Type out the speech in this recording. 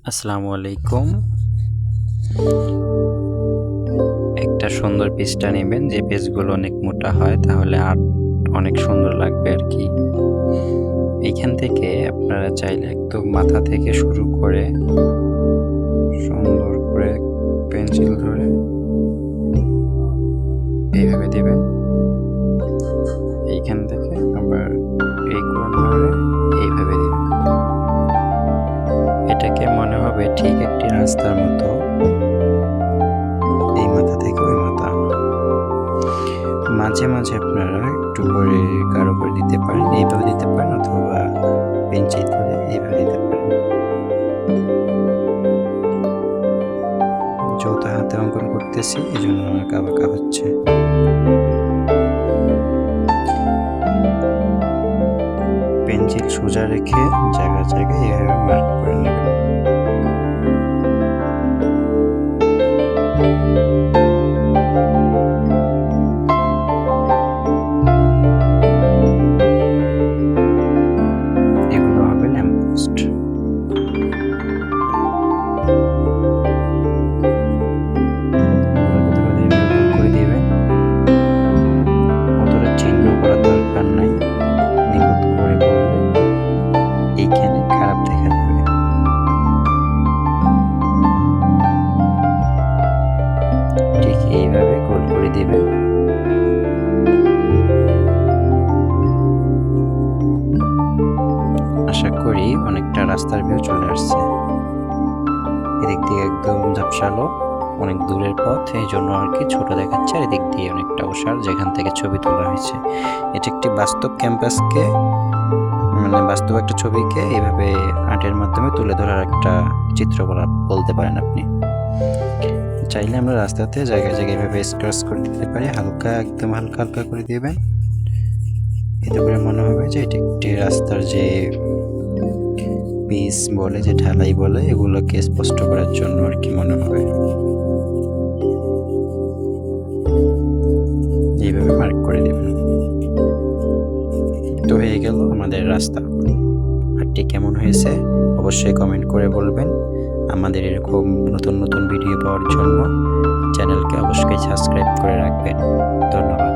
আসসালামু আলাইকুম। একটা সুন্দর পেজটা নেবেন, যে পেজগুলো অনেক মোটা হয়, তাহলে আর্ট অনেক সুন্দর লাগবে আর কি। এইখান থেকে আপনারা চাইলে একদম মাথা থেকে শুরু করে সুন্দর করে পেন্সিল ধরে এইভাবে দিবেন। এইখান থেকে আবার এই কর্নারে এইভাবে দিবেন। এটাকে মনে হবে ঠিক একটি রাস্তার মতো, এই মাথা থেকে ওই মাথা। মাঝে মাঝে আপনারা একটু করে গাঢ় করে দিতে পারেন, এইভাবে দিতে পারেন, অথবা পেন্সিল ধরে এইভাবে দিতে পারেন। যেহেতু হাতে অঙ্কন করতেছি, এই জন্য আঁকা বাঁকা হচ্ছে। পেন্সিল সোজা রেখে জায়গায় জায়গায় এইভাবে মার্ক করে নেবেন। এগুলো হবে ল্যাম্পপোস্ট। করে দিবেন, অতটা চিহ্ন করার দরকার নাই, নিখুঁত করে করলে এইখানে খারাপ দেখা যাবে। ঠিক এইভাবে গোল করে দিবেন। আশা করি অনেকটা রাস্তার ভিউ চলে আসছে। এদিক দিয়ে একদম ঝাপসালো, অনেক দূরের পথ, এই জন্য আর কি ছোট দেখাচ্ছে, আর এদিক দিয়ে অনেকটা ওসার, যেখান থেকে ছবি তোলা হয়েছে। এটা একটি বাস্তব ক্যাম্পাসকে, মানে বাস্তব একটা ছবিকে এইভাবে আর্টের মাধ্যমে তুলে ধরার একটা চিত্র বলতে পারেন আপনি। চাইলে আমরা রাস্তাতে জায়গায় জায়গায় এভাবে স্ক্র্যাচ করে দিতে পারি, হালকা, একদম হালকা হালকা করে দিবেন। এতে করে মনে হবে যে এটা একটি রাস্তার যে পিচ বলে, যে ঢালাই বলে, এগুলোকে স্পষ্ট করার জন্য আর কি মনে হবে। এইভাবে মার্ক করে দেবেন। তো হয়ে গেল আমাদের রাস্তা। আর্টটি কেমন হয়েছে অবশ্যই কমেন্ট করে বলবেন। আমাদের এরকম নতুন নতুন ভিডিও পাওয়ার জন্য চ্যানেলকে অবশ্যই সাবস্ক্রাইব করে রাখবেন। ধন্যবাদ।